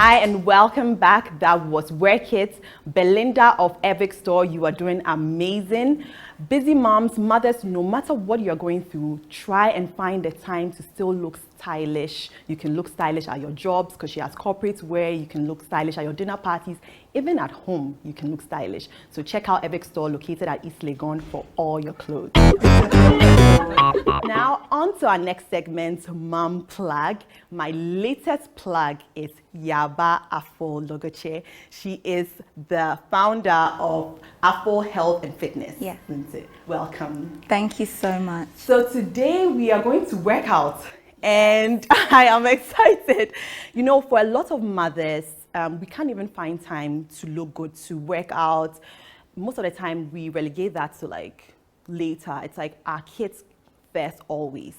Hi and welcome back. That was Work It. Belinda of Evic Store, you are doing amazing. Busy moms, mothers, no matter what you're going through, try and find the time to still look stylish. You can look stylish at your jobs because she has corporate wear. You can look stylish at your dinner parties. Even at home, you can look stylish. So check out Evic Store located at East Legon for all your clothes. Now, on to our next segment, Mom Plug. My latest plug is Yaba Afful-Logotse. She is the founder of Afful Health and Fitness. Yeah. Welcome. Thank you so much. So today we are going to work out and I am excited. You know, for a lot of mothers, we can't even find time to look good, to work out. Most of the time we relegate that to like later. It's like our kids first always.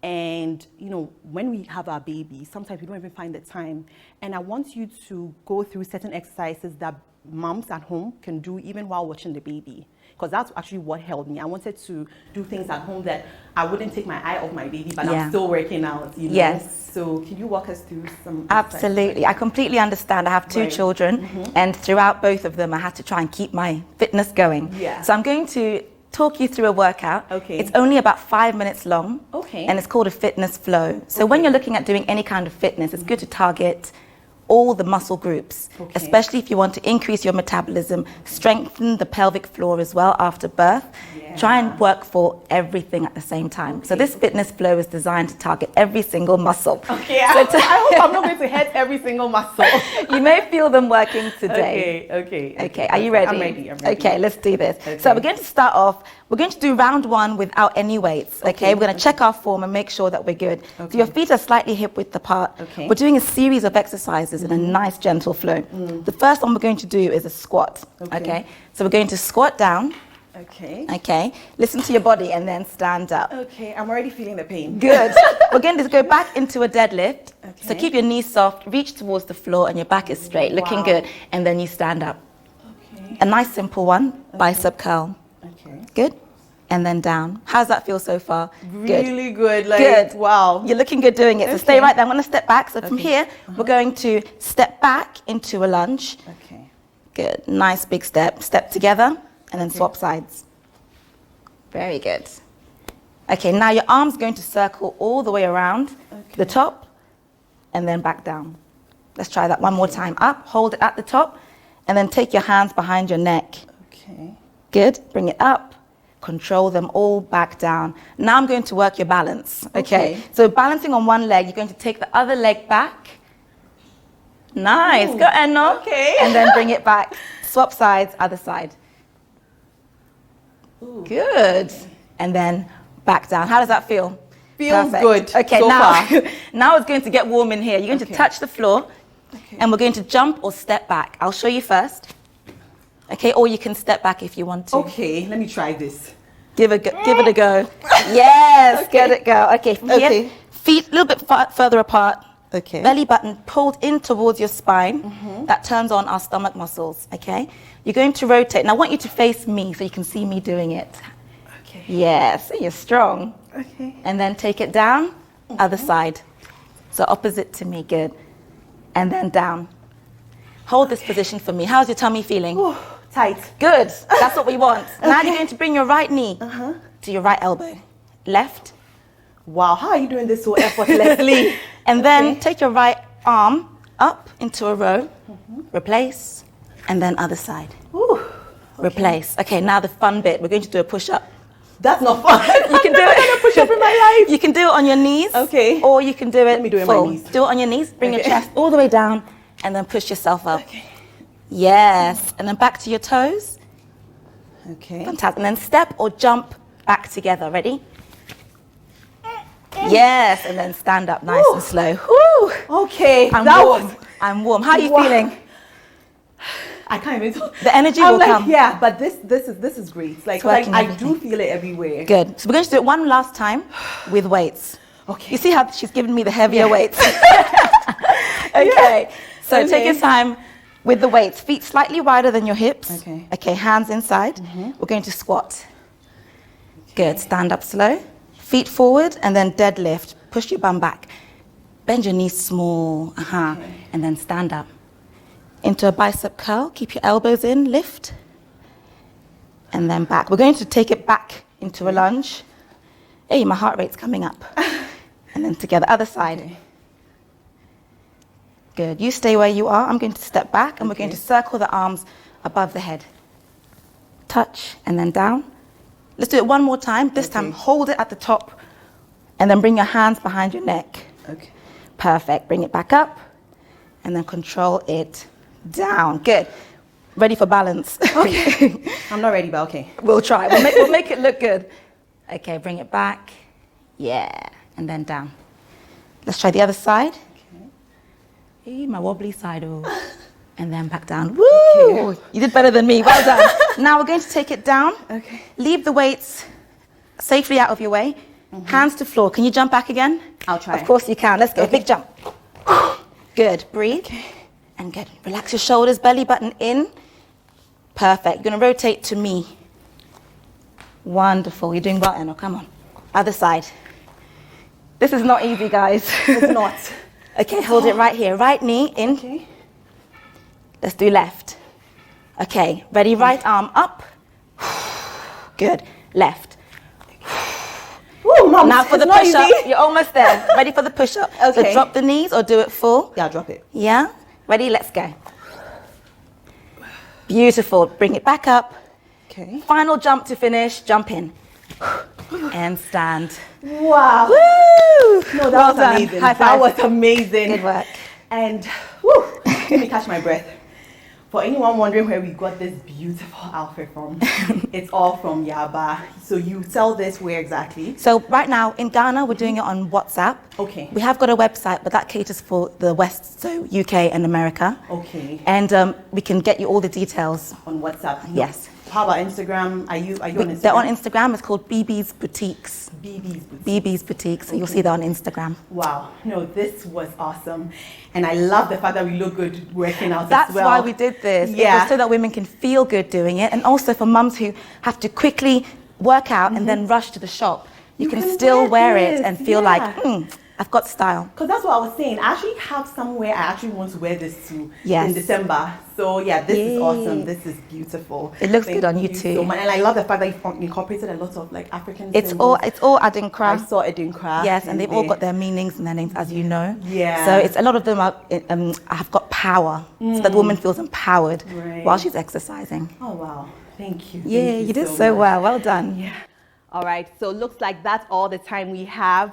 And you know, when we have our baby, sometimes we don't even find the time. And I want you to go through certain exercises that moms at home can do even while watching the baby. Because that's actually what helped me. I wanted to do things at home that I wouldn't take my eye off my baby, but I'm still working out, you know? Yes. So can you walk us through some Absolutely. I completely understand. I have two children, and throughout both of them, I had to try and keep my fitness going. Yeah. So I'm going to talk you through a workout. Okay. It's only about 5 minutes long. Okay. And it's called a fitness flow. So when you're looking at doing any kind of fitness, it's good to target all the muscle groups, especially if you want to increase your metabolism, strengthen the pelvic floor as well after birth. Try and work for everything at the same time. So this fitness flow is designed to target every single muscle. Okay, I hope I'm not going to hit every single muscle. You may feel them working today. Okay. Are you ready? I'm ready. Okay, let's do this. So we're going to start off, we're going to do round one without any weights. Okay, we're going to check our form and make sure that we're good. So your feet are slightly hip width apart. We're doing a series of exercises in a nice gentle flow. The first one we're going to do is a squat. Okay, so we're going to squat down. Okay, listen to your body and then stand up. Okay, I'm already feeling the pain. Good. We're going to go back into a deadlift. So keep your knees soft, reach towards the floor and your back is straight, looking good. And then you stand up. A nice simple one, bicep curl. Good. And then down. How's that feel so far? Really good. Like, good. Wow. You're looking good doing it. So stay right there. I'm going to step back. So from here, we're going to step back into a lunge. Good. Nice big step. Step together. And then swap sides. Very good. Okay, now your arm's going to circle all the way around the top and then back down. Let's try that one more time. Up, hold it at the top, and then take your hands behind your neck. Good. Bring it up. Control them all back down. Now I'm going to work your balance. Okay. So balancing on one leg, you're going to take the other leg back. Nice. Go, Enno. And then bring it back. Swap sides, other side. Good. And then back down. How does that feel? Feels good. Okay, so now, far. now it's going to get warm in here. You're going to touch the floor and we're going to jump or step back. I'll show you first. Okay, or you can step back if you want to. Okay, let me try this. Give it a go. Yes, get it go. Okay, from here, feet a little bit further apart. Belly button pulled in towards your spine. That turns on our stomach muscles. Okay, you're going to rotate. Now I want you to face me so you can see me doing it. Yes, you're strong. And then take it down, other side. So opposite to me, good. And then down. Hold this position for me. How's your tummy feeling? Ooh, tight. Good. That's what we want. Now you're going to bring your right knee to your right elbow. Left. Wow, how are you doing this so effortlessly? And then take your right arm up into a row. Replace. And then other side. Replace. Okay, now the fun bit. We're going to do a push-up. That's not fun. You can do it. I've never push up in my life. You can do it on your knees. Or you can do it Let me do it on my knees. Do it on your knees. Bring your chest all the way down and then push yourself up. Yes. And then back to your toes. Fantastic. And then step or jump back together. Ready? Yes. And then stand up nice and slow. Woo. Okay. I'm warm. How are you feeling? I can't even talk. The energy will come. Yeah, but this is great. Like I do feel it everywhere. Good. So we're going to do it one last time with weights. You see how she's giving me the heavier weights? So take your time with the weights. Feet slightly wider than your hips. Okay, hands inside. We're going to squat. Good. Stand up slow. Feet forward and then deadlift. Push your bum back. Bend your knees small. and then stand up. Into a bicep curl, keep your elbows in, lift, and then back. We're going to take it back into a lunge. Hey, my heart rate's coming up. And then together, other side. Okay. Good, you stay where you are. I'm going to step back and we're going to circle the arms above the head. Touch and then down. Let's do it one more time. This time, hold it at the top and then bring your hands behind your neck. Okay. Perfect, bring it back up and then control it down. Good. Ready for balance? Okay. I'm not ready, but okay. We'll try. We'll make it look good. Okay, bring it back. Yeah, and then down. Let's try the other side. Okay. Hey, my wobbly side. Oh. And then back down. Woo! Okay. You did better than me. Well done. Now we're going to take it down. Okay. Leave the weights safely out of your way. Hands to floor. Can you jump back again? I'll try. Of course you can. Let's go. Big jump. Good. Breathe. Okay. And good. Relax your shoulders, belly button in. Perfect. You're going to rotate to me. Wonderful. You're doing well, Enno. Come on. Other side. This is not easy, guys. It's not. Okay, hold it right here. Right knee in. Okay. Let's do left. Okay, ready? Right arm up. Good. Left. Woo, Mom, now for the push-up. You're almost there. Ready for the push-up. Okay. So drop the knees or do it full. Yeah, drop it. Yeah? Ready? Let's go. Beautiful. Bring it back up. Okay. Final jump to finish. Jump in. And stand. Wow. Woo! No, that Well was done. amazing. High That five. was amazing. Good work. And woo, let me catch my breath. For anyone wondering where we got this beautiful outfit from, it's all from Yaba. So you sell this where exactly? So right now in Ghana, we're doing it on WhatsApp. Okay. We have got a website, but that caters for the West, so UK and America. Okay. And we can get you all the details. On WhatsApp? Yes. How about Instagram? Are you on Instagram? They're on Instagram. It's called BB's Boutiques. BB's Boutique. BB's Boutiques. So you'll see that on Instagram. Wow. No, this was awesome. And I love the fact that we look good working out That's as well. why we did this. Yeah. It was so that women can feel good doing it. And also for mums who have to quickly work out and then rush to the shop. You can still wear it and feel like, I've got style. Because that's what I was saying. I actually have somewhere I actually want to wear this to in December. So yeah, this is awesome. This is beautiful. It looks good on you too. So much. And I love the fact that you've incorporated a lot of like African It's symbols. all adding craft. I saw it in craft. Yes, and they've all got their meanings and their names, as you know. Yeah. So it's a lot of them have got power, so that the woman feels empowered while she's exercising. Oh wow, thank you. Yeah, Thank you did so so much. well. Well done. Yeah. All right. So looks like that's all the time we have.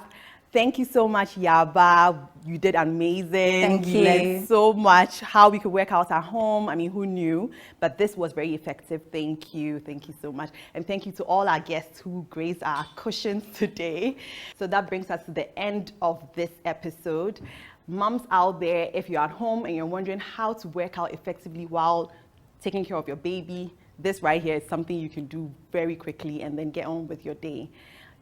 Thank you so much, Yaba. You did amazing. Thank you. Learned so much how we could work out at home. I mean, who knew? But this was very effective. Thank you. Thank you so much. And thank you to all our guests who graced our cushions today. So that brings us to the end of this episode. Moms out there, if you're at home and you're wondering how to work out effectively while taking care of your baby, this right here is something you can do very quickly and then get on with your day.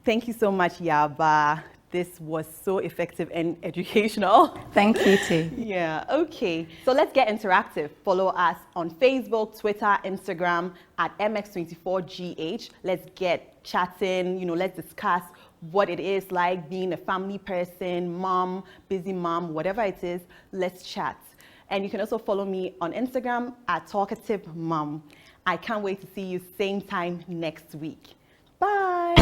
Thank you so much, Yaba. This was so effective and educational. Thank you too. Yeah, okay. So let's get interactive. Follow us on Facebook, Twitter, Instagram at MX24GH. Let's get chatting, let's discuss what it is like being a family person, mom, busy mom, whatever it is, let's chat. And you can also follow me on Instagram at Talkative Mom. I can't wait to see you same time next week. Bye.